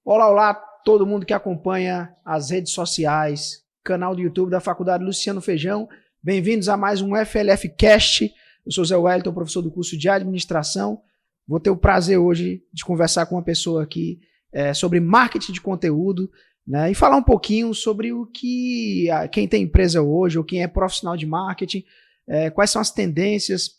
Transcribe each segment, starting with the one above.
Olá, olá, todo mundo que acompanha as redes sociais, canal do YouTube da Faculdade Luciano Feijão. Bem-vindos a mais um FLF Cast. Eu sou Zé Wellington, professor do curso de Administração. Vou ter o prazer hoje de conversar com uma pessoa aqui sobre marketing de conteúdo, né, e falar um pouquinho sobre o que quem tem empresa hoje ou quem é profissional de marketing, quais são as tendências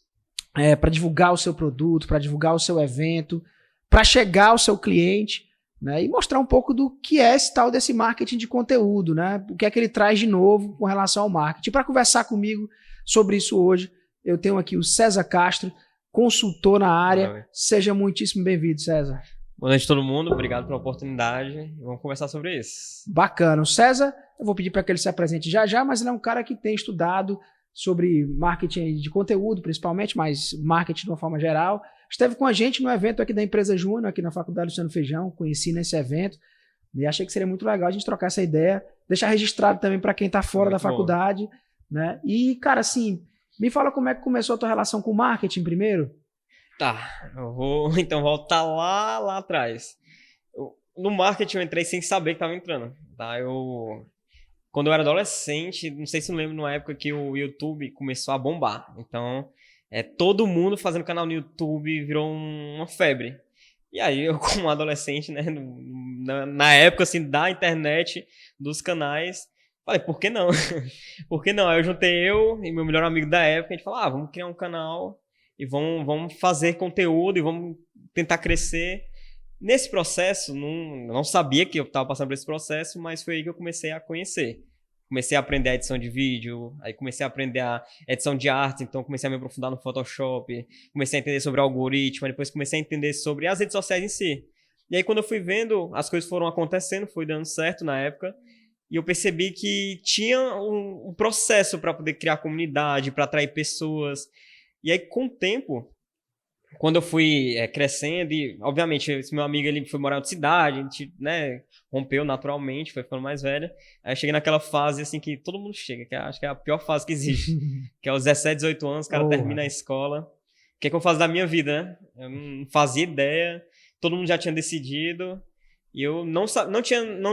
para divulgar o seu produto, para divulgar o seu evento, para chegar ao seu cliente, né, e mostrar um pouco do que é esse tal desse marketing de conteúdo, né, o que é que ele traz de novo com relação ao marketing. Para conversar comigo sobre isso hoje, eu tenho aqui o César Castro, consultor na área. Seja muitíssimo bem-vindo, César. Boa noite a todo mundo, obrigado pela oportunidade. Vamos conversar sobre isso. Bacana. O César, eu vou pedir para que ele se apresente já, mas ele é um cara que tem estudado sobre marketing de conteúdo, principalmente, mas marketing de uma forma geral. Esteve com a gente no evento aqui da Empresa Júnior, aqui na Faculdade Luciano Feijão, conheci nesse evento, e achei que seria muito legal a gente trocar essa ideia, deixar registrado também para quem está fora da faculdade, né? E, cara, assim, me fala como é que começou a tua relação com o marketing primeiro. Tá, eu vou então voltar lá atrás. No marketing eu entrei sem saber que estava entrando, tá? Quando eu era adolescente, não sei se eu lembro, numa época que o YouTube começou a bombar. Então, todo mundo fazendo canal no YouTube virou uma febre. E aí eu, como adolescente, né, na época assim da internet, dos canais, falei, por que não? Por que não? Aí eu juntei eu e meu melhor amigo da época, a gente falou, vamos criar um canal e vamos fazer conteúdo e vamos tentar crescer. Nesse processo, não sabia que eu estava passando por esse processo, mas foi aí que eu comecei a conhecer. Comecei a aprender a edição de vídeo, aí comecei a aprender a edição de arte, então comecei a me aprofundar no Photoshop, comecei a entender sobre algoritmo, depois comecei a entender sobre as redes sociais em si. E aí quando eu fui vendo, as coisas foram acontecendo, foi dando certo na época, e eu percebi que tinha um processo para poder criar comunidade, para atrair pessoas. E aí com o tempo, quando eu fui crescendo, e obviamente esse meu amigo ele foi morar em outra cidade, a gente, né, rompeu naturalmente, foi ficando mais velho. Aí eu cheguei naquela fase assim que todo mundo chega, que acho que é a pior fase que existe, que é os 17, 18 anos, o cara termina a escola. O que é que eu faço da minha vida, né? Eu não fazia ideia, todo mundo já tinha decidido, e eu não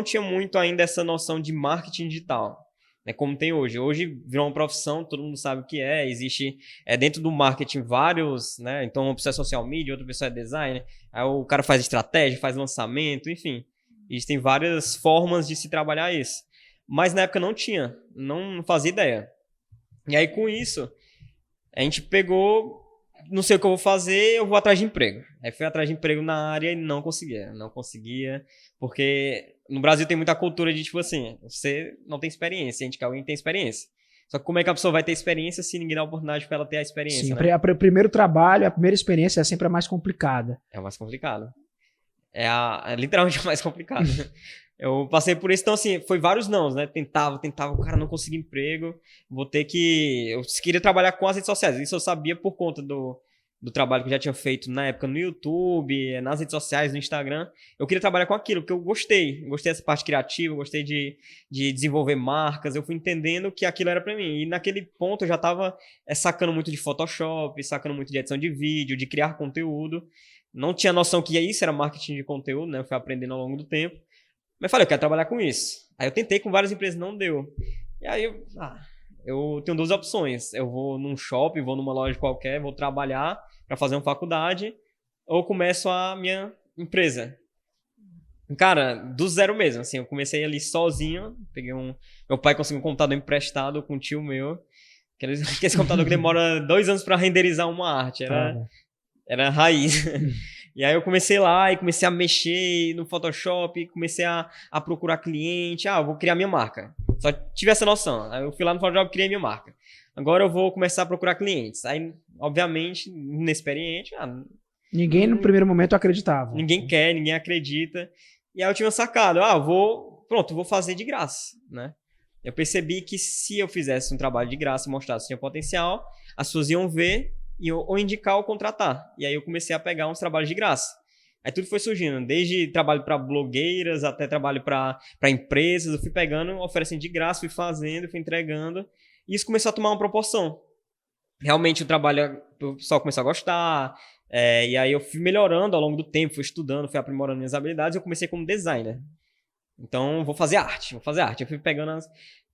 tinha muito ainda essa noção de marketing digital, né, como tem hoje. Hoje virou uma profissão, todo mundo sabe o que é, existe dentro do marketing vários, né, então uma pessoa é social media, outra pessoa é designer, aí o cara faz estratégia, faz lançamento, enfim, existem várias formas de se trabalhar isso, mas na época não fazia ideia. E aí com isso, a gente pegou, não sei o que eu vou fazer, eu vou atrás de emprego. Aí fui atrás de emprego na área e não conseguia, porque no Brasil tem muita cultura de, tipo assim, você não tem experiência, a gente quer alguém que tem experiência. Só que como é que a pessoa vai ter experiência se ninguém dá a oportunidade para ela ter a experiência, Sim, né? O primeiro trabalho, a primeira experiência é sempre a mais complicada. É a mais complicada. É literalmente a mais complicada. Eu passei por isso, então assim, foi vários nãos, né? Tentava, o cara não conseguia emprego, eu queria trabalhar com as redes sociais, isso eu sabia por conta do trabalho que eu já tinha feito na época no YouTube, nas redes sociais, no Instagram. Eu queria trabalhar com aquilo, porque eu gostei dessa parte criativa, eu gostei de desenvolver marcas, eu fui entendendo que aquilo era pra mim, e naquele ponto eu já tava sacando muito de Photoshop, sacando muito de edição de vídeo, de criar conteúdo, não tinha noção que isso era marketing de conteúdo, né? Eu fui aprendendo ao longo do tempo. Mas falei, eu quero trabalhar com isso. Aí eu tentei com várias empresas, não deu. E aí eu tenho duas opções. Eu vou num shopping, vou numa loja qualquer, vou trabalhar para fazer uma faculdade, ou começo a minha empresa. Cara, do zero mesmo, assim, eu comecei ali sozinho, meu pai conseguiu um computador emprestado com um tio meu, esse computador que demora 2 anos para renderizar uma arte, era raiz. E aí eu comecei lá e comecei a mexer no Photoshop, comecei a procurar cliente. Eu vou criar minha marca. Só tive essa noção. Aí eu fui lá no Photoshop e criei minha marca. Agora eu vou começar a procurar clientes. Aí, obviamente, inexperiente. Ninguém no primeiro momento acreditava. Ninguém acredita. E aí eu tinha sacado. Vou fazer de graça, né? Eu percebi que se eu fizesse um trabalho de graça e mostrasse que tinha potencial, as pessoas iam ver ou indicar ou contratar. E aí eu comecei a pegar uns trabalhos de graça. Aí tudo foi surgindo, desde trabalho para blogueiras até trabalho para empresas. Eu fui pegando, oferecendo de graça, fui fazendo, fui entregando. E isso começou a tomar uma proporção. Realmente o trabalho, o pessoal começou a gostar, E aí eu fui melhorando ao longo do tempo, fui estudando, fui aprimorando minhas habilidades, eu comecei como designer. Então, vou fazer arte. Eu fui pegando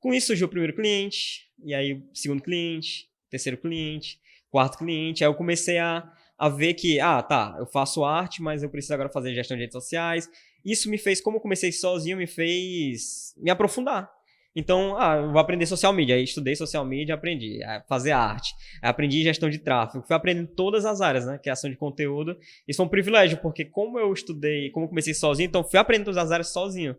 Com isso surgiu o primeiro cliente, e aí o segundo cliente, terceiro cliente, quarto cliente. Aí eu comecei a ver que, eu faço arte, mas eu preciso agora fazer gestão de redes sociais. Isso me fez, como eu comecei sozinho, me fez me aprofundar. Então, eu vou aprender social media. Aí estudei social media, aprendi a fazer arte. Aí aprendi gestão de tráfego. Fui aprendendo todas as áreas, né? Criação de conteúdo. Isso foi um privilégio, porque como eu estudei, como eu comecei sozinho, então fui aprendendo todas as áreas sozinho.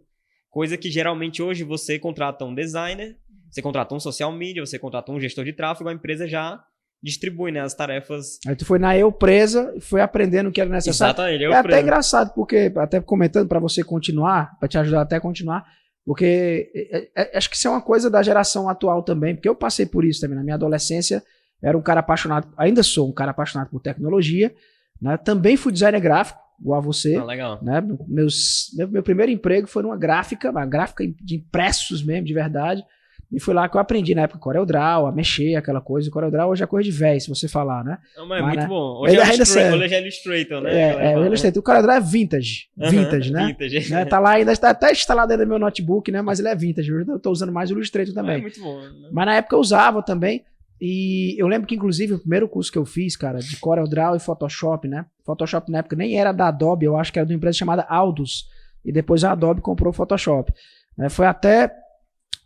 Coisa que geralmente hoje você contrata um designer, você contrata um social media, você contrata um gestor de tráfego, a empresa já distribui, né, as tarefas. Aí tu foi na Empresa e foi aprendendo o que era necessário. Exatamente. É até engraçado, porque, até comentando para você continuar, para te ajudar até a continuar, porque acho que isso é uma coisa da geração atual também, porque eu passei por isso também. Na minha adolescência, era um cara apaixonado, ainda sou um cara apaixonado por tecnologia, né? Também fui designer gráfico, igual a você. Legal. Né? Meu primeiro emprego foi numa gráfica, uma gráfica de impressos mesmo, de verdade. E foi lá que eu aprendi na época CorelDRAW, a mexer, aquela coisa. O CorelDRAW hoje é coisa de velho, se você falar, né? Não, mas é muito né? bom. Hoje é Illustrator, né? O Illustrator. O CorelDRAW é vintage. Vintage, né? Vintage. Né? Tá lá, ainda está até instalado dentro do meu notebook, né? Mas ele é vintage. Hoje eu tô usando mais o Illustrator também. É muito bom. Né? Mas na época eu usava também. E eu lembro que, inclusive, o primeiro curso que eu fiz, cara, de CorelDRAW e Photoshop, né? Photoshop na época nem era da Adobe, eu acho que era de uma empresa chamada Aldus. E depois a Adobe comprou o Photoshop. Foi até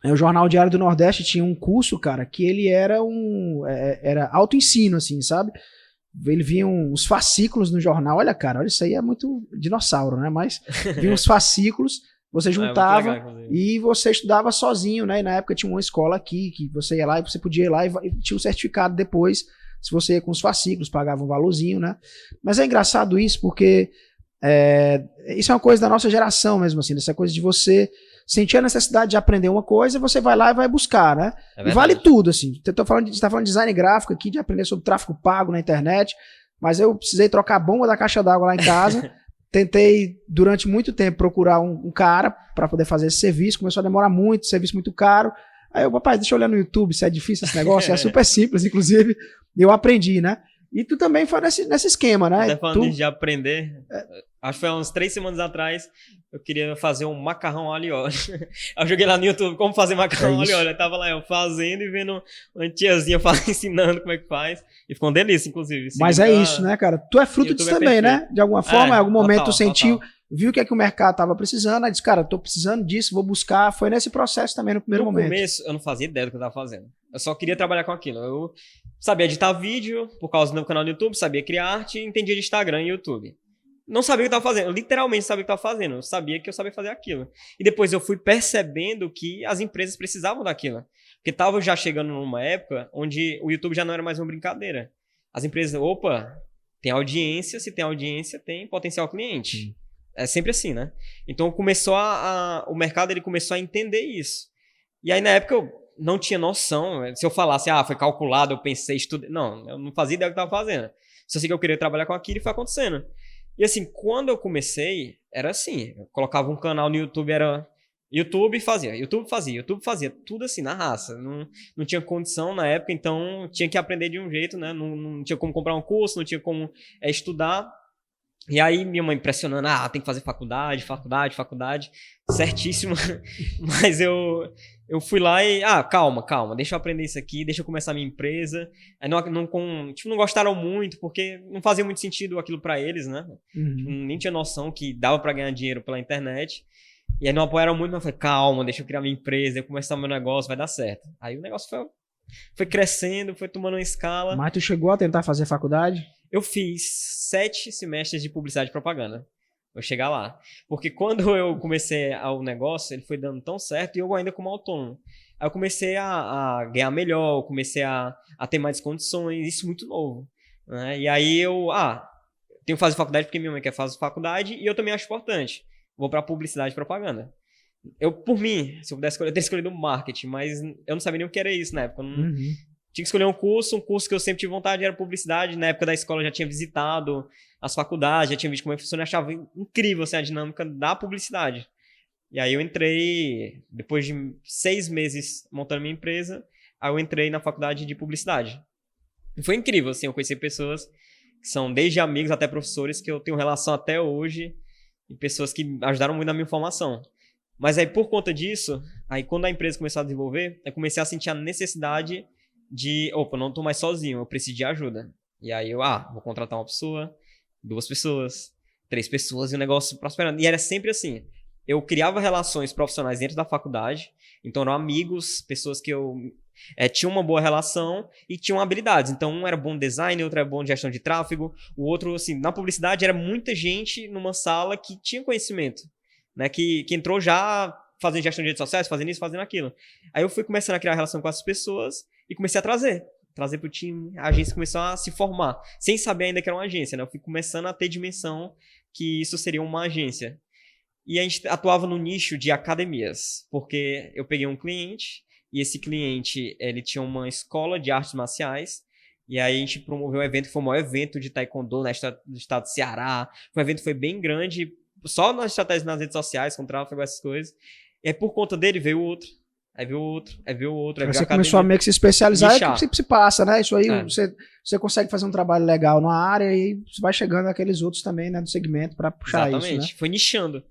o Jornal Diário do Nordeste tinha um curso, cara, que ele era era autoensino, assim, sabe? Ele vinha uns fascículos no jornal. Olha, cara, olha, isso aí é muito dinossauro, né? Mas vinha uns fascículos, você juntava legal, e você estudava sozinho, né? E na época tinha uma escola aqui que você ia lá e você podia ir lá e tinha um certificado depois, se você ia com os fascículos, pagava um valorzinho, né? Mas é engraçado isso porque isso é uma coisa da nossa geração mesmo, assim, dessa coisa de você sentir a necessidade de aprender uma coisa, você vai lá e vai buscar, né? E vale tudo, assim. Você tá falando de design gráfico aqui, de aprender sobre tráfego pago na internet, mas eu precisei trocar a bomba da caixa d'água lá em casa. Tentei, durante muito tempo, procurar um cara para poder fazer esse serviço. Começou a demorar muito, serviço muito caro. Aí eu, papai, deixa eu olhar no YouTube se é difícil esse negócio. É super simples, inclusive. E eu aprendi, né? E tu também foi nesse esquema, né? Até falando de aprender, acho que foi há uns 3 semanas atrás, eu queria fazer um macarrão alho e óleo. Eu joguei lá no YouTube como fazer macarrão alho e óleo. Eu tava lá eu fazendo e vendo uma tiazinha ensinando como é que faz. E ficou uma delícia, inclusive. Mas é isso, né, cara? Tu é fruto disso também, né? De alguma forma, em algum momento tu sentiu, viu o que é que o mercado tava precisando, aí disse, cara, tô precisando disso, vou buscar. Foi nesse processo também, no primeiro momento. No começo, eu não fazia ideia do que eu tava fazendo. Eu só queria trabalhar com aquilo. Eu sabia editar vídeo, por causa do meu canal no YouTube, sabia criar arte e entendia de Instagram e YouTube. Não sabia o que eu estava fazendo, eu literalmente sabia o que eu estava fazendo, eu sabia que eu sabia fazer aquilo. E depois eu fui percebendo que as empresas precisavam daquilo. Porque estava já chegando numa época onde o YouTube já não era mais uma brincadeira. As empresas, tem audiência, se tem audiência, tem potencial cliente. É sempre assim, né? Então começou o mercado ele começou a entender isso. E aí na época eu não tinha noção, se eu falasse, foi calculado, eu pensei, estudei. Não, eu não fazia ideia do que eu estava fazendo. Só sei que eu queria trabalhar com aquilo e foi acontecendo. E assim, quando eu comecei, era assim, eu colocava um canal no YouTube, era YouTube fazia, tudo assim, na raça. Não tinha condição na época, então tinha que aprender de um jeito, né? Não tinha como comprar um curso, não tinha como estudar. E aí minha mãe pressionando, tem que fazer faculdade, certíssimo. Mas eu fui lá e, calma, deixa eu aprender isso aqui, deixa eu começar a minha empresa. Aí não gostaram muito, porque não fazia muito sentido aquilo pra eles, né? Nem tinha noção que dava pra ganhar dinheiro pela internet. E aí não apoiaram muito, mas eu falei, calma, deixa eu criar minha empresa, eu começar meu negócio, vai dar certo. Aí o negócio foi crescendo, foi tomando uma escala. Mas tu chegou a tentar fazer faculdade? Eu fiz 7 semestres de publicidade e propaganda. Vou chegar lá. Porque quando eu comecei o negócio, ele foi dando tão certo, e eu ainda como autônomo. Aí eu comecei a ganhar melhor, eu comecei a ter mais condições, isso muito novo. Né? E aí eu, tenho que fazer faculdade porque minha mãe quer fazer faculdade, e eu também acho importante. Vou para publicidade e propaganda. Por mim, se eu pudesse escolher, eu teria escolhido marketing, mas eu não sabia nem o que era isso na época. Tinha que escolher um curso que eu sempre tive vontade era publicidade. Na época da escola eu já tinha visitado as faculdades, já tinha visto como é que funciona, eu achava incrível assim, a dinâmica da publicidade. E aí eu entrei, depois de 6 meses montando minha empresa, aí eu entrei na faculdade de publicidade. E foi incrível, assim, eu conheci pessoas que são desde amigos até professores que eu tenho relação até hoje e pessoas que ajudaram muito na minha formação. Mas aí, por conta disso, aí quando a empresa começou a desenvolver, eu comecei a sentir a necessidade de, opa, não estou mais sozinho, eu preciso de ajuda. E aí eu, vou contratar uma pessoa, 2 pessoas, 3 pessoas e o negócio prosperando. E era sempre assim, eu criava relações profissionais dentro da faculdade, então eram amigos, pessoas que eu tinha uma boa relação e tinham habilidades. Então, um era bom design, outro era bom de gestão de tráfego, o outro, assim, na publicidade era muita gente numa sala que tinha conhecimento, né? Que entrou já fazendo gestão de redes sociais, fazendo isso, fazendo aquilo. Aí eu fui começando a criar relação com essas pessoas e comecei a trazer pro time. A agência começou a se formar, sem saber ainda que era uma agência, né? Eu fui começando a ter dimensão que isso seria uma agência. E a gente atuava no nicho de academias, porque eu peguei um cliente e esse cliente, ele tinha uma escola de artes marciais, e aí a gente promoveu um evento que foi o maior evento de taekwondo no estado do Ceará. O evento foi bem grande, só nas estratégias nas redes sociais, com tráfego, essas coisas. E aí por conta dele veio outro, aí veio outro, aí veio outro. Aí você começou a meio que se especializar, nichar. É que se passa, né? Isso aí, você consegue fazer um trabalho legal numa área e você vai chegando aqueles outros também, né, do segmento para puxar isso, né? Exatamente, foi nichando.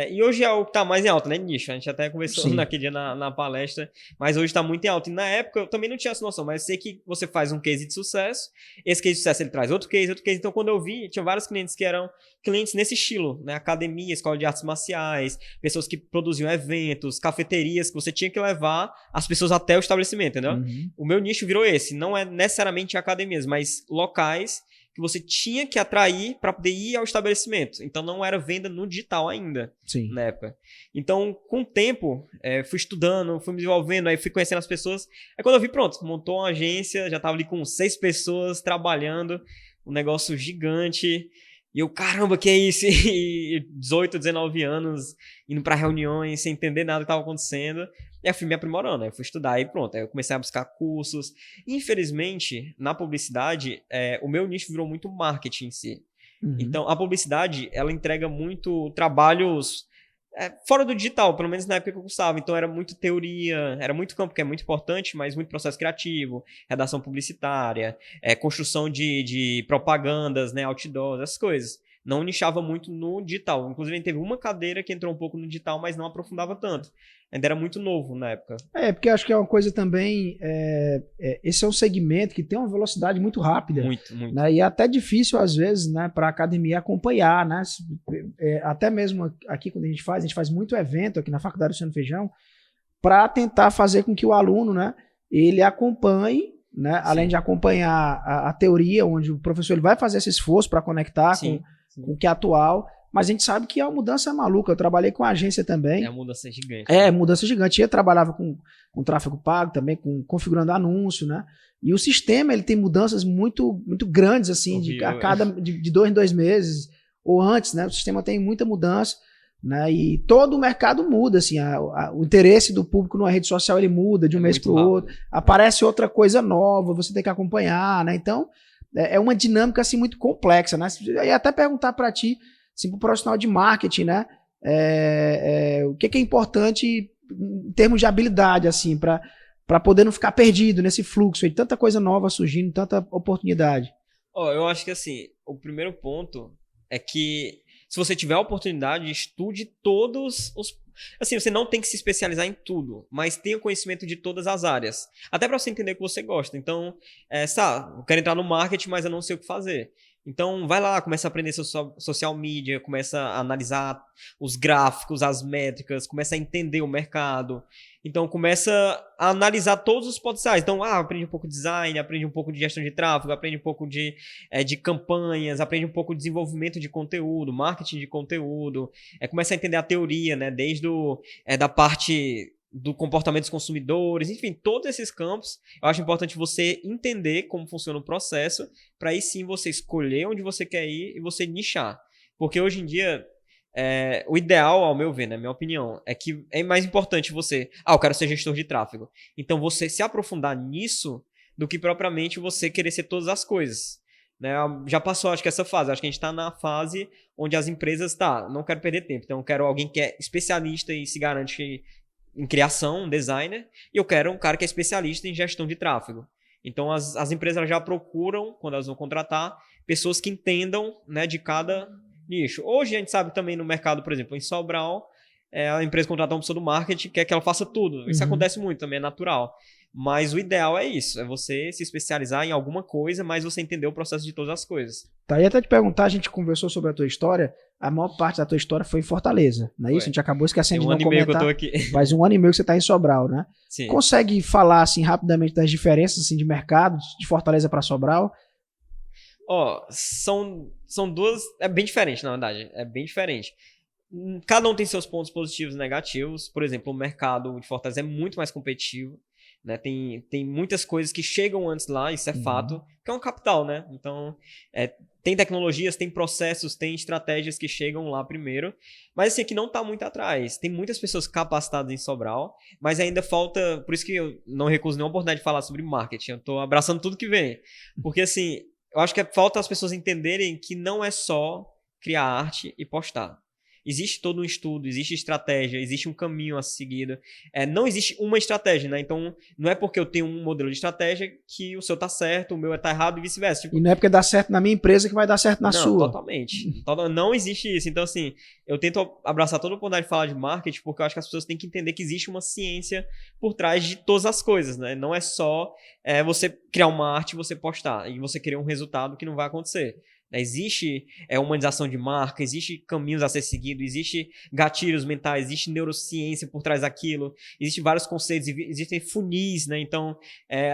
E hoje é o que está mais em alta, né? Nicho. A gente até conversou naquele dia na palestra, mas hoje está muito em alta. E na época eu também não tinha essa noção, mas eu sei que você faz um case de sucesso, esse case de sucesso ele traz outro case. Então quando eu vi, tinha vários clientes que eram clientes nesse estilo, né? Academia, escola de artes marciais, pessoas que produziam eventos, cafeterias, que você tinha que levar as pessoas até o estabelecimento, entendeu? Uhum. O meu nicho virou esse, não é necessariamente academias, mas locais que você tinha que atrair para poder ir ao estabelecimento. Então, não era venda no digital ainda, na época. Então, com o tempo, fui estudando, fui me desenvolvendo, aí fui conhecendo as pessoas. Aí, quando eu vi, pronto, montou uma agência, já estava ali com 6 pessoas trabalhando, um negócio gigante. E eu, caramba, que é isso? E 18, 19 anos, indo para reuniões, sem entender nada que estava acontecendo. E aí fui me aprimorando, aí fui estudar e pronto. Aí eu comecei a buscar cursos. Infelizmente, na publicidade, o meu nicho virou muito marketing em si. Uhum. Então, a publicidade, ela entrega muito trabalhos fora do digital, pelo menos na época que eu gostava. Então, era muito teoria, era muito campo, que é muito importante, mas muito processo criativo, redação publicitária, construção de propagandas, né, outdoors, essas coisas. Não nichava muito no digital. Inclusive, a gente teve uma cadeira que entrou um pouco no digital, mas não aprofundava tanto. Ainda era muito novo na época. Porque acho que é uma coisa também... esse é um segmento que tem uma velocidade muito rápida. Muito. Né? E é até difícil, às vezes, né, para a academia acompanhar. Né? Até mesmo aqui, quando a gente faz muito evento aqui na Faculdade Luciano Feijão, para tentar fazer com que o aluno, né, ele acompanhe, né, além de acompanhar a teoria, onde o professor ele vai fazer esse esforço para conectar com o que é atual. Mas a gente sabe que a mudança é maluca. Eu trabalhei com a agência também. É uma mudança gigante. Mudança gigante. Eu trabalhava com tráfego pago também, configurando anúncio, né? E o sistema, ele tem mudanças muito, muito grandes, assim, de 2 em 2 meses, ou antes, né? O sistema tem muita mudança, né? E todo o mercado muda, assim, o interesse do público numa rede social, ele muda de um mês para o outro. Aparece outra coisa nova, você tem que acompanhar, né? Então, é uma dinâmica, assim, muito complexa, né? E até perguntar para ti, assim, para o profissional de marketing, né? O que é importante em termos de habilidade, assim, para poder não ficar perdido nesse fluxo de tanta coisa nova surgindo, tanta oportunidade? Eu acho que, assim, o primeiro ponto é que se você tiver a oportunidade, estude todos os... Assim, você não tem que se especializar em tudo, mas tenha conhecimento de todas as áreas. Até para você entender o que você gosta. Então, eu quero entrar no marketing, mas eu não sei o que fazer. Então, vai lá, começa a aprender social media, começa a analisar os gráficos, as métricas, começa a entender o mercado. Então, começa a analisar todos os potenciais. Então, aprende um pouco de design, aprende um pouco de gestão de tráfego, aprende um pouco de campanhas, aprende um pouco de desenvolvimento de conteúdo, marketing de conteúdo. Começa a entender a teoria, né? Desde da parte do comportamento dos consumidores, enfim, todos esses campos, eu acho importante você entender como funciona o processo, para aí sim você escolher onde você quer ir e você nichar. Porque hoje em dia, o ideal, ao meu ver, na minha opinião, é que é mais importante você... eu quero ser gestor de tráfego. Então, você se aprofundar nisso do que propriamente você querer ser todas as coisas. Né? Já passou, acho que essa fase. Acho que a gente está na fase onde as empresas... não quero perder tempo. Então, eu quero alguém que é especialista e se garante em criação, um designer, e eu quero um cara que é especialista em gestão de tráfego. Então, as empresas já procuram, quando elas vão contratar, pessoas que entendam, né, de cada nicho. Hoje a gente sabe também no mercado, por exemplo, em Sobral, a empresa contratar uma pessoa do marketing quer que ela faça tudo. Isso acontece muito, também é natural. Mas o ideal é isso, é você se especializar em alguma coisa, mas você entender o processo de todas as coisas. Tá, e até te perguntar, a gente conversou sobre a tua história, a maior parte da tua história foi em Fortaleza, não é isso? A gente acabou esquecendo de não comentar. Tem 1 ano e meio que eu tô aqui. Faz 1 ano e meio que você tá em Sobral, né? Sim. Consegue falar, assim, rapidamente das diferenças, assim, de mercado, de Fortaleza para Sobral? São duas... É bem diferente, na verdade. É bem diferente. Cada um tem seus pontos positivos e negativos. Por exemplo, o mercado de Fortaleza é muito mais competitivo. Né? Tem muitas coisas que chegam antes lá, isso é fato, que é um capital, né? Então, tem tecnologias, tem processos, tem estratégias que chegam lá primeiro, mas assim, que não está muito atrás. Tem muitas pessoas capacitadas em Sobral, mas ainda falta, por isso que eu não recuso nenhuma oportunidade de falar sobre marketing, eu estou abraçando tudo que vem, porque assim, eu acho que falta as pessoas entenderem que não é só criar arte e postar. Existe todo um estudo, existe estratégia, existe um caminho a ser seguido. Não existe uma estratégia, né? Então, não é porque eu tenho um modelo de estratégia que o seu tá certo, o meu tá errado e vice-versa. Tipo, e não é porque dá certo na minha empresa que vai dar certo na sua. Totalmente. Não existe isso. Então, assim, eu tento abraçar toda a oportunidade de falar de marketing porque eu acho que as pessoas têm que entender que existe uma ciência por trás de todas as coisas, né? Não é só você criar uma arte e você postar e você querer um resultado que não vai acontecer. Existe humanização de marca, existe caminhos a ser seguido, existe gatilhos mentais, existe neurociência por trás daquilo, existem vários conceitos, existem funis, né? Então,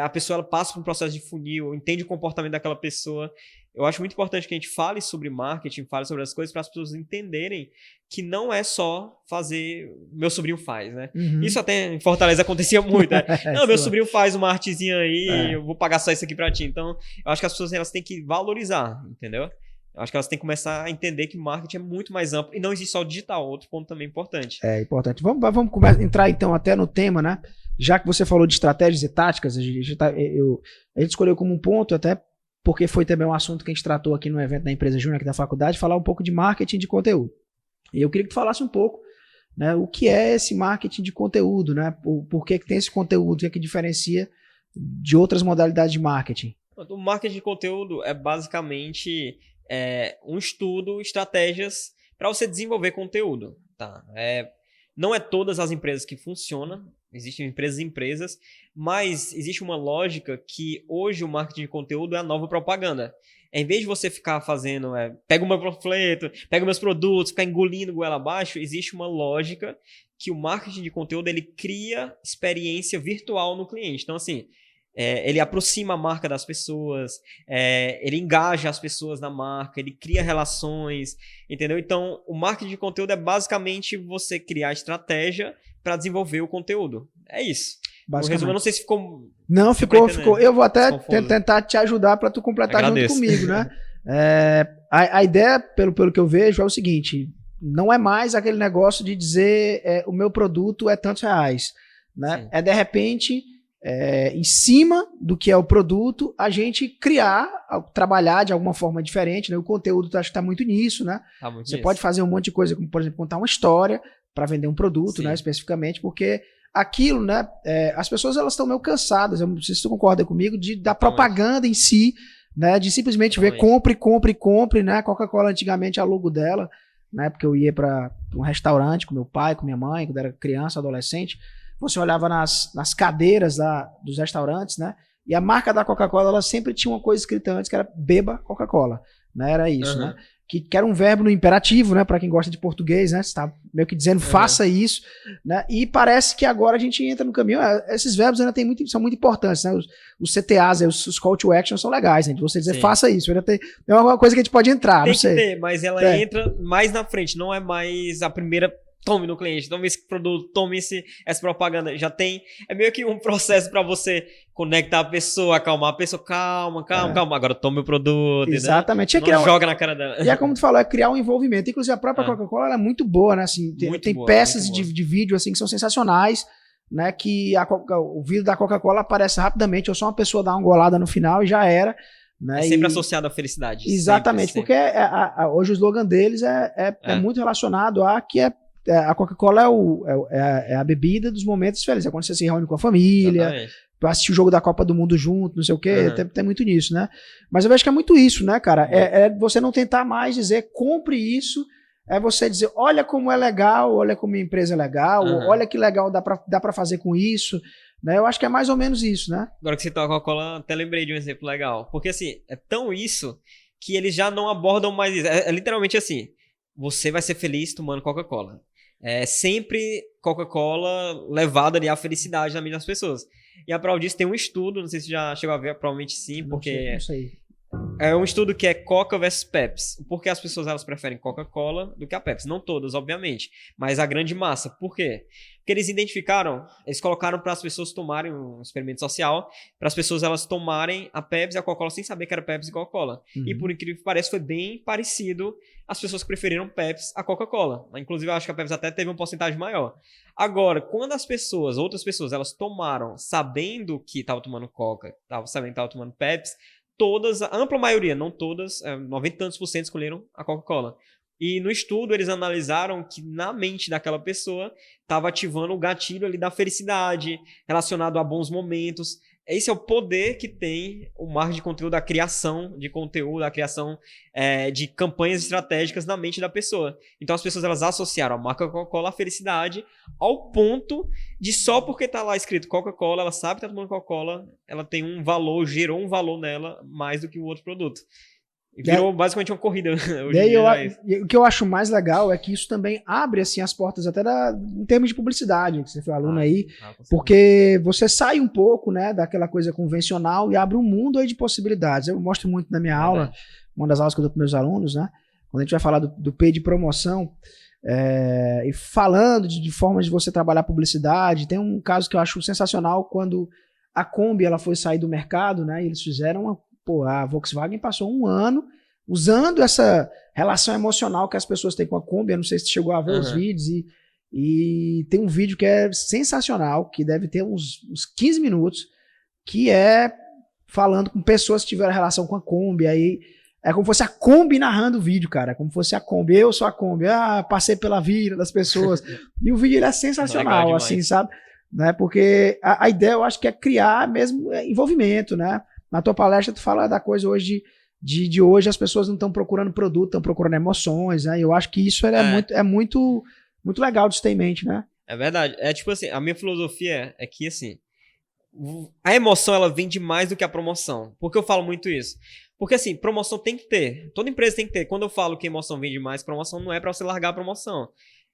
a pessoa ela passa por um processo de funil, entende o comportamento daquela pessoa. Eu acho muito importante que a gente fale sobre marketing, fale sobre as coisas para as pessoas entenderem que não é só fazer... Meu sobrinho faz, né? Isso até em Fortaleza acontecia muito, né? Não, meu sobrinho faz uma artezinha aí, eu vou pagar só isso aqui para ti. Então, eu acho que as pessoas elas têm que valorizar, entendeu? Eu acho que elas têm que começar a entender que marketing é muito mais amplo e não existe só o digital, outro ponto também importante. É importante. Vamos entrar então até no tema, né? Já que você falou de estratégias e táticas, a gente escolheu como um ponto até porque foi também um assunto que a gente tratou aqui no evento da empresa Júnior aqui da faculdade, falar um pouco de marketing de conteúdo. E eu queria que tu falasse um pouco, né, o que é esse marketing de conteúdo, né? Por que tem esse conteúdo, o que é que diferencia de outras modalidades de marketing? O marketing de conteúdo é basicamente um estudo, estratégias para você desenvolver conteúdo. Tá? Não é todas as empresas que funcionam, existem empresas e empresas, mas existe uma lógica que hoje o marketing de conteúdo é a nova propaganda. Em vez de você ficar fazendo, pega o meu panfleto, pega meus produtos, ficar engolindo goela abaixo, existe uma lógica que o marketing de conteúdo ele cria experiência virtual no cliente. Então, assim, ele aproxima a marca das pessoas, ele engaja as pessoas na marca, ele cria relações, entendeu? Então, o marketing de conteúdo é basicamente você criar estratégia para desenvolver o conteúdo. É isso. No resumo, eu não sei se ficou... Não, ficou. Eu vou até tentar te ajudar para tu completar junto comigo, né? A ideia, pelo que eu vejo, é o seguinte, não é mais aquele negócio de dizer o meu produto é tantos reais, né? De repente... em cima do que é o produto, a gente trabalhar de alguma forma diferente, né? O conteúdo acho que está muito nisso, né? Você pode fazer um monte de coisa, como por exemplo, contar uma história para vender um produto, né? Especificamente, porque aquilo, né? As pessoas elas estão meio cansadas, eu não sei se tu concorda comigo, da propaganda em si, né? De simplesmente ver compre, né? Coca-Cola antigamente a logo dela, né? Porque eu ia para um restaurante com meu pai, com minha mãe, quando era criança, adolescente. Você olhava nas cadeiras dos restaurantes, né? E a marca da Coca-Cola, ela sempre tinha uma coisa escrita antes, que era beba Coca-Cola, né? Era isso, né? Que era um verbo no imperativo, né? Para quem gosta de português, né? Você tá meio que dizendo, faça isso, né? E parece que agora a gente entra no caminho. Esses verbos ainda são muito importantes, né? Os CTAs, os call to action são legais, né? De você dizer, faça isso. Ainda é uma coisa que a gente pode entrar, não sei. Tem que ter, mas ela entra mais na frente, não é mais a primeira... Tome no cliente, tome esse produto, tome essa propaganda. Já tem. É meio que um processo para você conectar a pessoa, acalmar a pessoa. Calma. Agora tome o produto. Exatamente. Né? Não joga na cara dela. E é como tu falou, é criar um envolvimento. Inclusive, a própria Coca-Cola ela é muito boa, né? Assim, tem boa, peças de vídeo assim, que são sensacionais, né? Que o vídeo da Coca-Cola aparece rapidamente. Ou só uma pessoa dá uma golada no final e já era. Né? É sempre associado à felicidade. Exatamente, sempre. Porque hoje o slogan deles é muito relacionado a que a Coca-Cola é a bebida dos momentos felizes. É quando você se reúne com a família, assistir o jogo da Copa do Mundo junto, não sei o quê, Uhum. tem muito nisso, né? Mas eu vejo que é muito isso, né, cara? É você não tentar mais dizer, compre isso, é você dizer, olha como é legal, olha como a empresa é legal, Uhum. olha que legal dá pra fazer com isso, né? Eu acho que é mais ou menos isso, né? Agora que você citou a Coca-Cola, até lembrei de um exemplo legal. Porque assim, é tão isso que eles já não abordam mais isso. É literalmente assim, você vai ser feliz tomando Coca-Cola. É sempre Coca-Cola levada ali à felicidade na mente das pessoas. E a prova disso tem um estudo, não sei se você já chegou a ver, provavelmente sim, porque Não sei. é um estudo que é Coca versus Pepsi. Por que as pessoas elas preferem Coca-Cola do que a Pepsi? Não todas, obviamente, mas a grande massa. Por quê? Porque eles identificaram, eles colocaram para as pessoas tomarem um experimento social, para as pessoas elas tomarem a Pepsi e a Coca-Cola sem saber que era Pepsi e Coca-Cola. E por incrível que pareça, foi bem parecido as pessoas que preferiram Pepsi a Coca-Cola. Inclusive, eu acho que a Pepsi até teve uma porcentagem maior. Agora, quando as pessoas, outras pessoas, elas tomaram sabendo que estavam tomando Coca, sabendo que estavam tomando Pepsi, todas, a ampla maioria, não todas, 90 e tantos por cento escolheram a Coca-Cola. E no estudo eles analisaram que na mente daquela pessoa estava ativando o gatilho ali da felicidade, relacionado a bons momentos. Esse é o poder que tem o marketing de conteúdo, a criação de conteúdo, a criação de campanhas estratégicas na mente da pessoa. Então as pessoas elas associaram a marca Coca-Cola à felicidade ao ponto de só porque tá lá escrito Coca-Cola, ela sabe que tá tomando Coca-Cola, ela tem um valor, gerou um valor nela mais do que o outro produto. E virou basicamente uma corrida. Hoje em dia O que eu acho mais legal é que isso também abre assim, as portas até em termos de publicidade, que você foi aluno aí, porque você sai um pouco, né, daquela coisa convencional e abre um mundo aí de possibilidades. Eu mostro muito na minha aula, uma das aulas que eu dou para meus alunos, né, quando a gente vai falar do P de promoção, e falando de formas de você trabalhar publicidade. Tem um caso que eu acho sensacional, quando a Kombi ela foi sair do mercado, né, e eles fizeram a Volkswagen passou um ano usando essa relação emocional que as pessoas têm com a Kombi. Eu não sei se você chegou a ver os vídeos, e tem um vídeo que é sensacional, que deve ter uns 15 minutos, que é falando com pessoas que tiveram relação com a Kombi. Aí é como se fosse a Kombi narrando o vídeo, cara. Como se fosse a Kombi, eu sou a Kombi, passei pela vida das pessoas. E o vídeo ele é sensacional, assim, sabe? Né? Porque a ideia, eu acho que é criar mesmo envolvimento, né? Na tua palestra tu fala da coisa hoje de hoje, as pessoas não estão procurando produto, estão procurando emoções, né? Eu acho que isso é muito legal de ter em mente, né? É verdade. É tipo assim, a minha filosofia é que assim, a emoção ela vende mais do que a promoção. Por que eu falo muito isso? Porque assim, promoção tem que ter. Toda empresa tem que ter. Quando eu falo que emoção vende mais, promoção não é para você largar a promoção.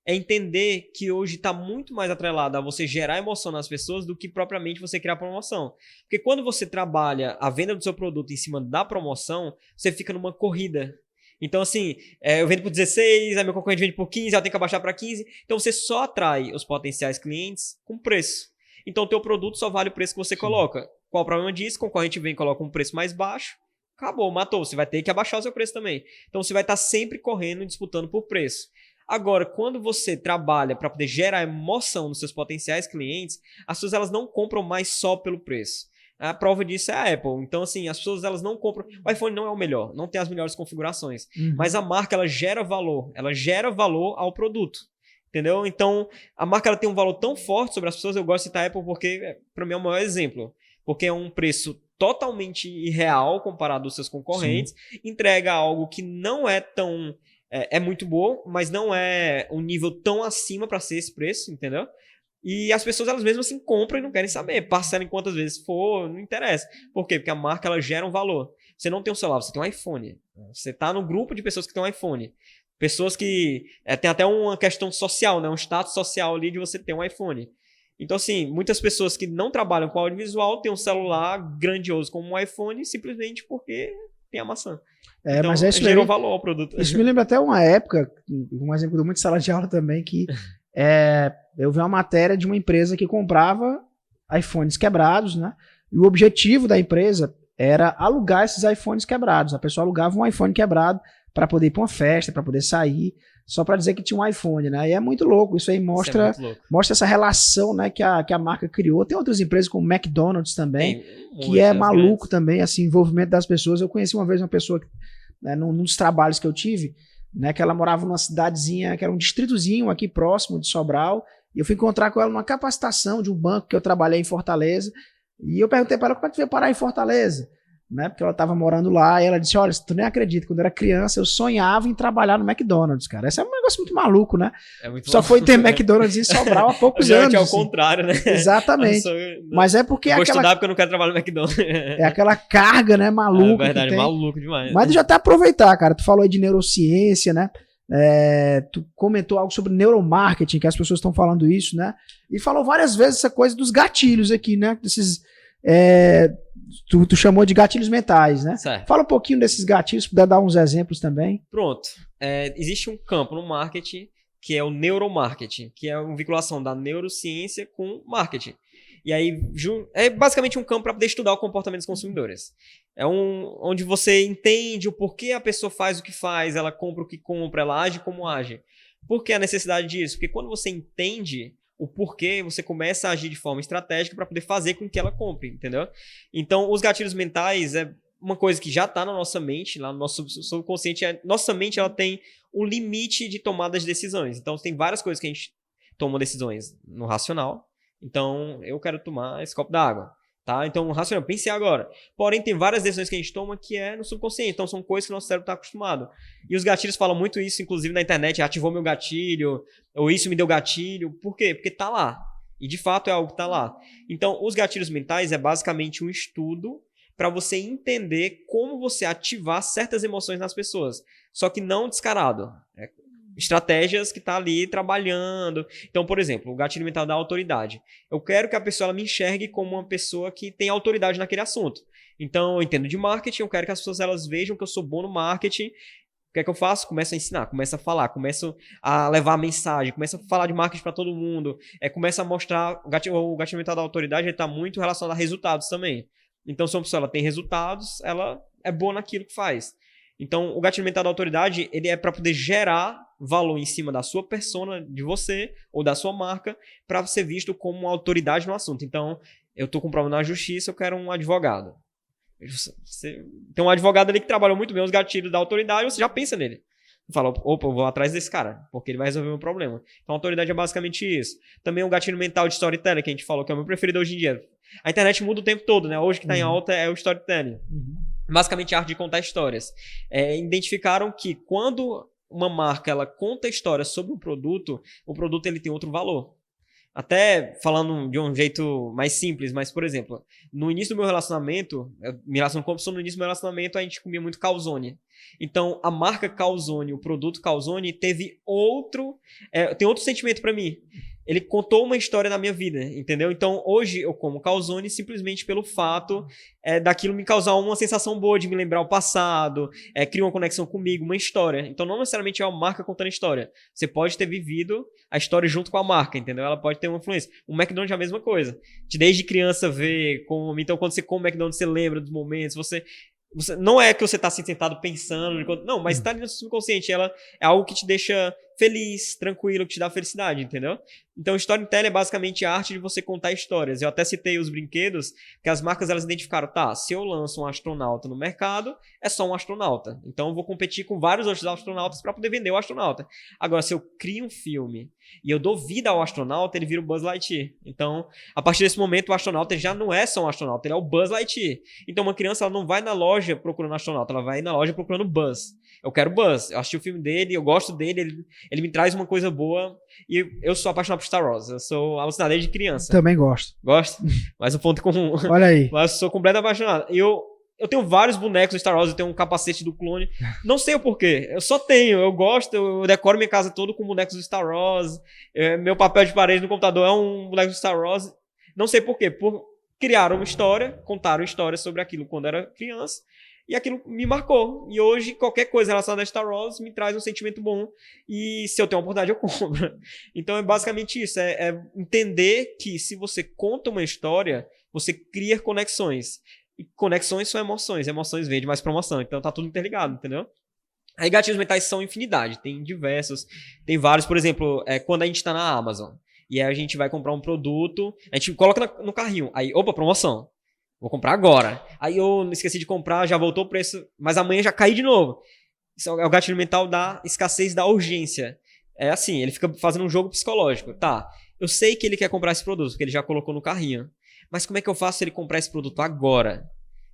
É entender que hoje está muito mais atrelado a você gerar emoção nas pessoas do que propriamente você criar promoção. Porque quando você trabalha a venda do seu produto em cima da promoção, você fica numa corrida. Então assim, eu vendo por 16, aí meu concorrente vende por 15, eu tenho que abaixar para 15. Então você só atrai os potenciais clientes com preço. Então o teu produto só vale o preço que você coloca. Qual o problema disso? O concorrente vem e coloca um preço mais baixo. Acabou, matou. Você vai ter que abaixar o seu preço também. Então você vai estar sempre correndo e disputando por preço. Agora, quando você trabalha para poder gerar emoção nos seus potenciais clientes, as pessoas elas não compram mais só pelo preço. A prova disso é a Apple. Então, assim, as pessoas elas não compram... O iPhone não é o melhor, não tem as melhores configurações. Mas a marca, ela gera valor ao produto. Entendeu? Então, a marca ela tem um valor tão forte sobre as pessoas. Eu gosto de citar a Apple porque, para mim, é o maior exemplo. Porque é um preço totalmente irreal comparado aos seus concorrentes. Sim. Entrega algo que não é tão... É muito bom, mas não é um nível tão acima para ser esse preço, entendeu? E as pessoas, elas mesmas assim compram e não querem saber. Parcelam quantas vezes for, não interessa. Por quê? Porque a marca, ela gera um valor. Você não tem um celular, você tem um iPhone. Você tá no grupo de pessoas que tem um iPhone. Pessoas que... tem até uma questão social, né? Um status social ali de você ter um iPhone. Então, assim, muitas pessoas que não trabalham com audiovisual têm um celular grandioso como um iPhone simplesmente porque tem a maçã. Então, mas isso gerou valor ao produto. Isso me lembra até uma época, um exemplo de muita sala de aula também, que eu vi uma matéria de uma empresa que comprava iPhones quebrados, né? E o objetivo da empresa era alugar esses iPhones quebrados. A pessoa alugava um iPhone quebrado para poder ir para uma festa, para poder sair, só para dizer que tinha um iPhone, né? E é muito louco. Isso aí mostra essa relação, né, que a marca criou. Tem outras empresas como McDonald's também, que é maluco também, assim, envolvimento das pessoas. Eu conheci uma vez uma pessoa que, né, num dos trabalhos que eu tive, né, que ela morava numa cidadezinha, que era um distritozinho aqui próximo de Sobral, e eu fui encontrar com ela numa capacitação de um banco que eu trabalhei em Fortaleza. E eu perguntei para ela como é que tu veio parar em Fortaleza, né? Porque ela estava morando lá e ela disse, olha, tu nem acredita, quando eu era criança eu sonhava em trabalhar no McDonald's, cara. Esse é um negócio muito maluco, né? Só foi ter McDonald's em Sobral há poucos anos. É o assim. contrário, né? Exatamente. Mas é porque vou aquela... estudar porque eu não quero trabalhar no McDonald's. É aquela carga, né, maluca. É verdade, que tem. maluco demais. Mas deixa eu até aproveitar, cara. Tu falou aí de neurociência, né? Tu comentou algo sobre neuromarketing, que as pessoas estão falando isso, né? E falou várias vezes essa coisa dos gatilhos aqui, né? Desses, tu chamou de gatilhos mentais, né? Certo. Fala um pouquinho desses gatilhos, puder dar uns exemplos também. Pronto. Existe um campo no marketing que é o neuromarketing, que é a vinculação da neurociência com marketing. E aí é basicamente um campo para poder estudar o comportamento dos consumidores. É onde você entende o porquê a pessoa faz o que faz, ela compra o que compra, ela age como age. Por que a necessidade disso? Porque quando você entende o porquê, você começa a agir de forma estratégica para poder fazer com que ela compre, entendeu? Então, os gatilhos mentais é uma coisa que já está na nossa mente, lá no nosso subconsciente. Nossa mente ela tem um limite de tomada de decisões. Então, tem várias coisas que a gente toma decisões no racional. Então, eu quero tomar esse copo d'água, tá? Então, racional, pensei agora. Porém, tem várias decisões que a gente toma que é no subconsciente. Então, são coisas que o nosso cérebro está acostumado. E os gatilhos falam muito isso, inclusive na internet. Ativou meu gatilho, ou isso me deu gatilho. Por quê? Porque tá lá. E, de fato, é algo que tá lá. Então, os gatilhos mentais é basicamente um estudo para você entender como você ativar certas emoções nas pessoas. Só que não descarado. Estratégias que tá ali trabalhando. Então, por exemplo, o gatilho mental da autoridade. Eu quero que a pessoa ela me enxergue como uma pessoa que tem autoridade naquele assunto. Então, eu entendo de marketing, eu quero que as pessoas elas vejam que eu sou bom no marketing. O que é que eu faço? Começo a ensinar, começo a falar, começo a levar a mensagem, começo a falar de marketing para todo mundo. Começo a mostrar... O gatilho mental da autoridade está muito relacionado a resultados também. Então, se uma pessoa ela tem resultados, ela é boa naquilo que faz. Então, o gatilho mental da autoridade, ele é para poder gerar valor em cima da sua persona, de você, ou da sua marca, para ser visto como uma autoridade no assunto. Então, eu estou com um problema na justiça, eu quero um advogado. Você tem um advogado ali que trabalhou muito bem os gatilhos da autoridade, você já pensa nele. Fala, opa, eu vou atrás desse cara, porque ele vai resolver o meu problema. Então, a autoridade é basicamente isso. Também o gatilho mental de storytelling, que a gente falou, que é o meu preferido hoje em dia. A internet muda o tempo todo, né? Hoje que está em alta é o storytelling. Basicamente, a arte de contar histórias. Identificaram que quando uma marca ela conta histórias sobre um produto, o produto ele tem outro valor. Até falando de um jeito mais simples, mas, por exemplo, no início do meu relacionamento, eu me relaciono com a pessoa, no início do meu relacionamento, a gente comia muito calzone. Então, a marca Calzone, o produto Calzone, tem outro sentimento para mim. Ele contou uma história na minha vida, entendeu? Então, hoje eu como calzone simplesmente pelo fato daquilo me causar uma sensação boa de me lembrar o passado, criar uma conexão comigo, uma história. Então, não necessariamente é uma marca contando história. Você pode ter vivido a história junto com a marca, entendeu? Ela pode ter uma influência. O McDonald's é a mesma coisa. Desde criança ver como... Então, quando você come McDonald's, você lembra dos momentos, você não é que você está assim, sentado pensando, não, mas está ali no subconsciente. Ela é algo que te deixa feliz, tranquilo, que te dá felicidade, entendeu? Então, storytelling é basicamente a arte de você contar histórias. Eu até citei os brinquedos, que as marcas elas identificaram, se eu lanço um astronauta no mercado, é só um astronauta. Então, eu vou competir com vários outros astronautas para poder vender o astronauta. Agora, se eu crio um filme e eu dou vida ao astronauta, ele vira o Buzz Lightyear. Então, a partir desse momento, o astronauta já não é só um astronauta, ele é o Buzz Lightyear. Então, uma criança ela não vai na loja procurando astronauta, ela vai na loja procurando Buzz. Eu quero Buzz, eu assisti o filme dele, eu gosto dele, ele me traz uma coisa boa. E eu sou apaixonado por Star Wars, eu sou alucinado desde criança. Também gosto. Gosto? Mas o ponto comum. Olha aí. Mas eu sou completamente apaixonado. Eu tenho vários bonecos do Star Wars, eu tenho um capacete do clone. Não sei o porquê, eu só tenho, eu gosto, eu decoro minha casa toda com bonecos do Star Wars. Meu papel de parede no computador é um boneco do Star Wars. Não sei porquê, criaram uma história, contaram histórias sobre aquilo quando era criança. E aquilo me marcou. E hoje, qualquer coisa relacionada a Star Wars me traz um sentimento bom. E se eu tenho uma oportunidade, eu compro. Então, é basicamente isso. É entender que se você conta uma história, você cria conexões. E conexões são emoções. Emoções vêm de mais promoção. Então, tá tudo interligado, entendeu? Aí, gatilhos mentais são infinidade. Tem diversos. Tem vários. Por exemplo, quando a gente tá na Amazon. E aí a gente vai comprar um produto. A gente coloca no carrinho. Aí, opa, promoção. Vou comprar agora. Aí eu esqueci de comprar, já voltou o preço, mas amanhã já cai de novo. Isso é o gatilho mental da escassez, da urgência. É assim, ele fica fazendo um jogo psicológico. Tá, eu sei que ele quer comprar esse produto, porque ele já colocou no carrinho. Mas como é que eu faço se ele comprar esse produto agora?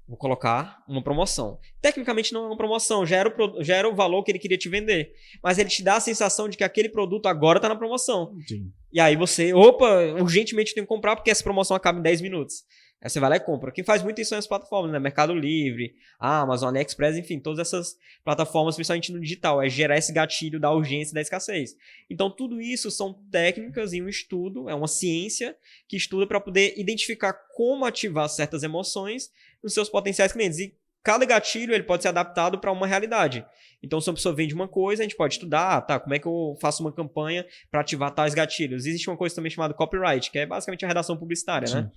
Vou colocar uma promoção. Tecnicamente não é uma promoção, já era o valor que ele queria te vender. Mas ele te dá a sensação de que aquele produto agora está na promoção. Sim. E aí você, urgentemente tem que comprar porque essa promoção acaba em 10 minutos. Aí você vai lá e compra. Quem faz muito isso são as plataformas, né? Mercado Livre, Amazon, AliExpress, enfim, todas essas plataformas, principalmente no digital, é gerar esse gatilho da urgência e da escassez. Então tudo isso são técnicas e um estudo, é uma ciência que estuda para poder identificar como ativar certas emoções nos seus potenciais clientes. E cada gatilho ele pode ser adaptado para uma realidade. Então, se uma pessoa vende uma coisa, a gente pode estudar, como é que eu faço uma campanha para ativar tais gatilhos. Existe uma coisa também chamada copyright, que é basicamente a redação publicitária, né?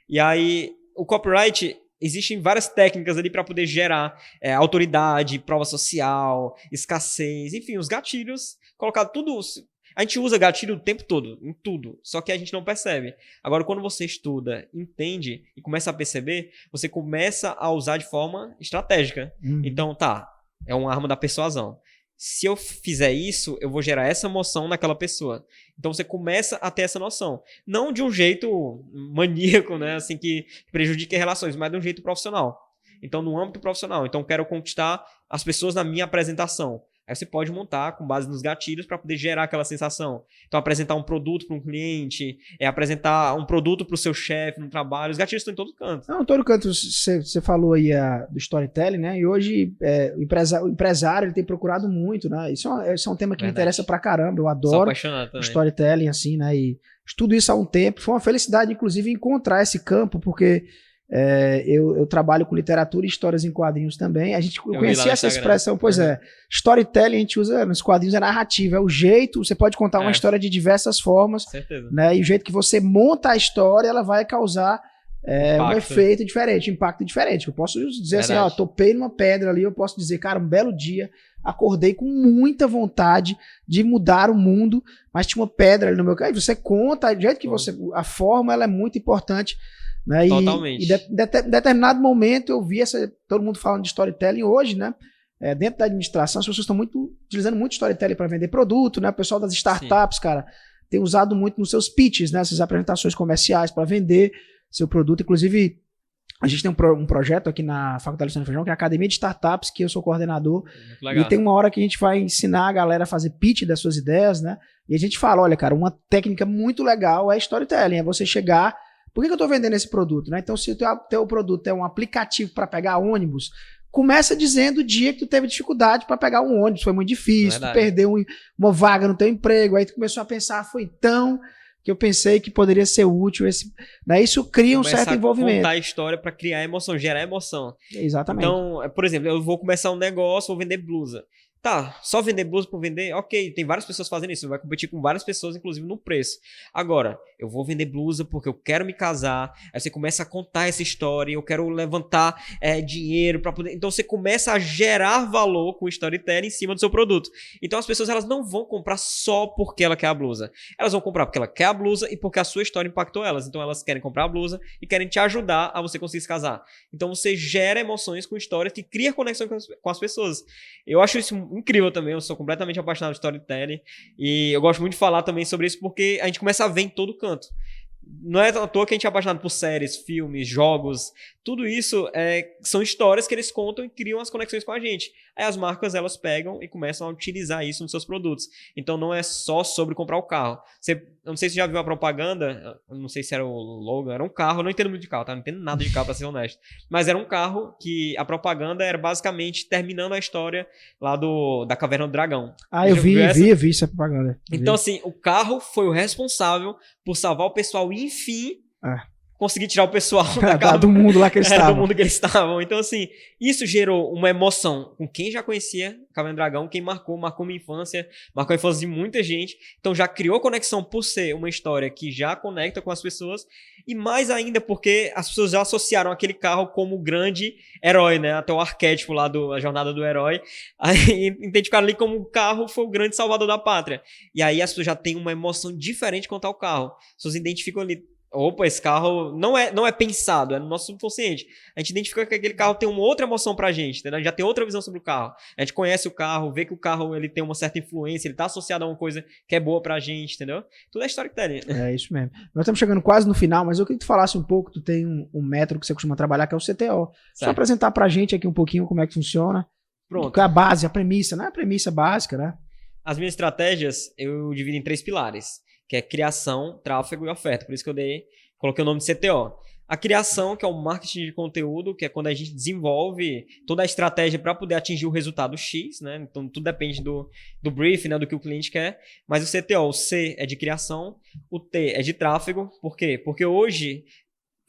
E aí, o copyright, existem várias técnicas ali para poder gerar autoridade, prova social, escassez, enfim, os gatilhos, colocar tudo. A gente usa gatilho o tempo todo, em tudo, só que a gente não percebe. Agora, quando você estuda, entende e começa a perceber, você começa a usar de forma estratégica. Então, é uma arma da persuasão. Se eu fizer isso, eu vou gerar essa emoção naquela pessoa. Então você começa a ter essa noção. Não de um jeito maníaco, né? Assim, que prejudique relações, mas de um jeito profissional. Então, no âmbito profissional. Então, eu quero conquistar as pessoas na minha apresentação. Aí você pode montar com base nos gatilhos para poder gerar aquela sensação. Então, apresentar um produto para um cliente, apresentar um produto para o seu chefe no trabalho. Os gatilhos estão em todo canto. Não, em todo canto. Você falou aí do storytelling, né? E hoje o empresário ele tem procurado muito, né? Isso é um tema que me interessa pra caramba. Eu adoro o storytelling, assim, né? E estudo isso há um tempo. Foi uma felicidade, inclusive, encontrar esse campo, porque eu trabalho com literatura e histórias em quadrinhos também. A gente conhecia essa expressão, storytelling a gente usa nos quadrinhos, é narrativa, é o jeito, você pode contar uma história de diversas formas, né? E o jeito que você monta a história, ela vai causar um efeito diferente, impacto diferente. Eu posso dizer assim, topei numa pedra ali, eu posso dizer, cara, um belo dia, acordei com muita vontade de mudar o mundo, mas tinha uma pedra ali no meu caminho. Aí você conta, do jeito que a forma ela é muito importante. Né? Totalmente. E em determinado momento eu vi todo mundo falando de storytelling hoje, né? Dentro da administração, as pessoas estão utilizando muito storytelling para vender produto, né? O pessoal das startups, cara, tem usado muito nos seus pitches, né? Essas apresentações comerciais para vender seu produto. Inclusive, a gente tem um projeto aqui na Faculdade Luciano Feijão, que é a Academia de Startups, que eu sou coordenador. E tem uma hora que a gente vai ensinar a galera a fazer pitch das suas ideias, né? E a gente fala, olha, cara, uma técnica muito legal é storytelling, é você chegar. Por que eu estou vendendo esse produto? Né? Então, se o teu produto é um aplicativo para pegar ônibus, começa dizendo o dia que tu teve dificuldade para pegar um ônibus, foi muito difícil, tu perdeu uma vaga no teu emprego, aí tu começou a pensar, foi tão que eu pensei que poderia ser útil. Né? Isso cria um certo envolvimento. Contar a história para criar emoção, gerar emoção. Exatamente. Então, por exemplo, eu vou começar um negócio, vou vender blusa. Só vender blusa por vender? Ok, tem várias pessoas fazendo isso. Você vai competir com várias pessoas, inclusive no preço. Agora, eu vou vender blusa porque eu quero me casar. Aí você começa a contar essa história. Eu quero levantar dinheiro para poder... Então você começa a gerar valor com o storytelling em cima do seu produto. Então as pessoas elas não vão comprar só porque ela quer a blusa. Elas vão comprar porque ela quer a blusa e porque a sua história impactou elas. Então elas querem comprar a blusa e querem te ajudar a você conseguir se casar. Então você gera emoções com histórias que cria conexão com as pessoas. Eu acho isso incrível também, eu sou completamente apaixonado por storytelling e eu gosto muito de falar também sobre isso porque a gente começa a ver em todo canto. Não é à toa que a gente é apaixonado por séries, filmes, jogos, tudo isso são histórias que eles contam e criam as conexões com a gente. Aí as marcas elas pegam e começam a utilizar isso nos seus produtos. Então não é só sobre comprar o carro. Eu não sei se você já viu a propaganda, eu não sei se era o logo, era um carro, eu não entendo muito de carro, tá? Não entendo nada de carro pra ser honesto. Mas era um carro que a propaganda era basicamente terminando a história lá da Caverna do Dragão. Eu vi essa propaganda. Então assim, o carro foi o responsável por salvar o pessoal e enfim... conseguir tirar o pessoal do mundo lá que eles estavam. Do mundo que eles estavam. Então, assim, isso gerou uma emoção com quem já conhecia Caverna do Dragão, quem marcou minha infância, marcou a infância de muita gente. Então, já criou conexão por ser uma história que já conecta com as pessoas. E mais ainda porque as pessoas já associaram aquele carro como o grande herói, né? Até o arquétipo lá da jornada do herói. Aí, identificaram ali como o carro foi o grande salvador da pátria. E aí, as pessoas já têm uma emoção diferente quanto ao carro. As pessoas identificam ali Opa, esse carro não é pensado, é no nosso subconsciente. A gente identifica que aquele carro tem uma outra emoção pra gente, entendeu? A gente já tem outra visão sobre o carro. A gente conhece o carro, vê que o carro ele tem uma certa influência, ele tá associado a uma coisa que é boa pra gente, entendeu? Tudo é storytelling. É isso mesmo. Nós estamos chegando quase no final, mas eu queria que tu falasse um pouco, tu tem um método que você costuma trabalhar, que é o CTO. Certo. Só apresentar pra gente aqui um pouquinho como é que funciona. Pronto. Que é a base, a premissa, não é a premissa básica, né? As minhas estratégias eu divido em 3 pilares, que é criação, tráfego e oferta. Por isso que eu coloquei o nome de CTO. A criação, que é o marketing de conteúdo, que é quando a gente desenvolve toda a estratégia para poder atingir o resultado X, né? Então tudo depende do brief, né? Do que o cliente quer. Mas o CTO, o C é de criação, o T é de tráfego. Por quê? Porque hoje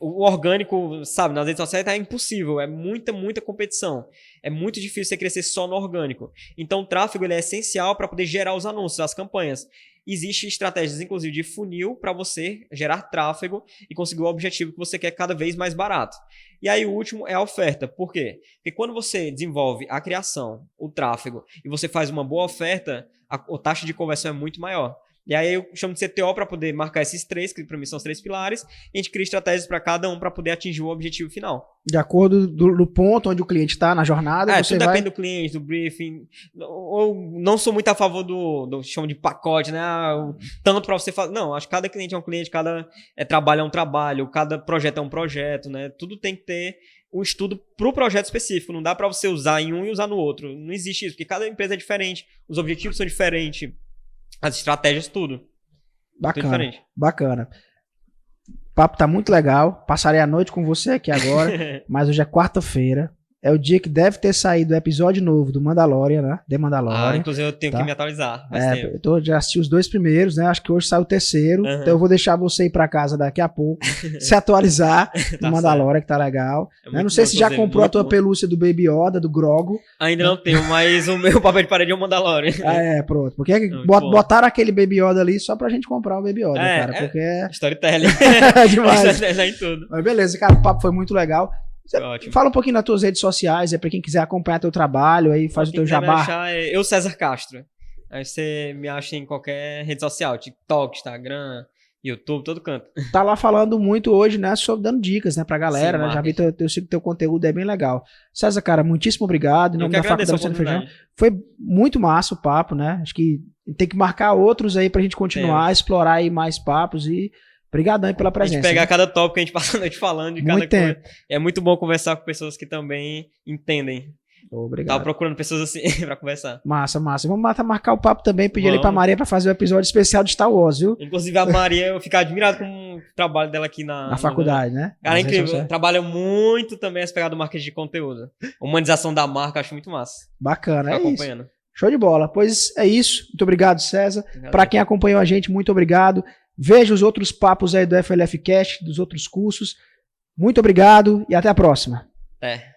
o orgânico, sabe, nas redes sociais é impossível, é muita competição. É muito difícil você crescer só no orgânico. Então o tráfego ele é essencial para poder gerar os anúncios, as campanhas. Existem estratégias, inclusive, de funil para você gerar tráfego e conseguir o objetivo que você quer cada vez mais barato. E aí o último é a oferta. Por quê? Porque quando você desenvolve a criação, o tráfego e você faz uma boa oferta, a taxa de conversão é muito maior. E aí eu chamo de CTO para poder marcar esses 3, que para mim são os 3 pilares, e a gente cria estratégias para cada um para poder atingir o objetivo final. De acordo do ponto onde o cliente está na jornada, você tudo vai... depende do cliente, do briefing. Eu não sou muito a favor do chamo de pacote, né? Tanto para você fazer. Não, acho que cada cliente é um cliente, cada trabalho é um trabalho, cada projeto é um projeto, né? Tudo tem que ter um estudo para o projeto específico. Não dá para você usar em um e usar no outro. Não existe isso, porque cada empresa é diferente, os objetivos são diferentes. As estratégias, tudo. Bacana, bacana. O papo tá muito legal. Passarei a noite com você aqui agora, mas hoje é quarta-feira. É o dia que deve ter saído o episódio novo do Mandalorian, né? The Mandalorian. Inclusive eu tenho que me atualizar. Eu já assisti os 2 primeiros, né? Acho que hoje sai o 3º. Então eu vou deixar você ir pra casa daqui a pouco, se atualizar do Mandalorian, que tá legal. Não sei se já comprou a tua pelúcia do Baby Yoda, do Grogu. Ainda não tenho, mas o meu papel de parede é o Mandalorian. Pronto. Porque botaram aquele Baby Yoda ali só pra gente comprar o Baby Yoda, cara. Porque storytelling. É demais. Storytelling em tudo. Mas beleza, cara, o papo foi muito legal. Fala um pouquinho nas tuas redes sociais, pra quem quiser acompanhar teu trabalho, aí faz o teu jabá. Achar eu, César Castro. Aí você me acha em qualquer rede social, TikTok, Instagram, YouTube, todo canto. Tá lá falando muito hoje, né, sobre dando dicas, né, pra galera, Sim, né? Já vi teu conteúdo, é bem legal. César, cara, muitíssimo obrigado. Em nome da Faculdade Luciano Feijão. Foi muito massa o papo, né? Acho que tem que marcar outros aí pra gente continuar, explorar aí mais papos e obrigadão aí pela presença. A gente pegar cada tópico que a gente passa a noite falando de cada coisa. É muito bom conversar com pessoas que também entendem. Obrigado. Tava procurando pessoas assim pra conversar. Massa. Vamos marcar o papo também, pedir ali pra Maria pra fazer um episódio especial de Star Wars, viu? Inclusive a Maria, eu fico admirado com o trabalho dela aqui na faculdade, né? Cara, é incrível. Trabalha muito também essa pegada do marketing de conteúdo. Humanização da marca, acho muito massa. Bacana, Fico acompanhando. Isso. Show de bola. Pois é isso. Muito obrigado, César. Pra quem acompanhou a gente, muito obrigado. Veja os outros papos aí do FLF Cast, dos outros cursos. Muito obrigado e até a próxima. Até.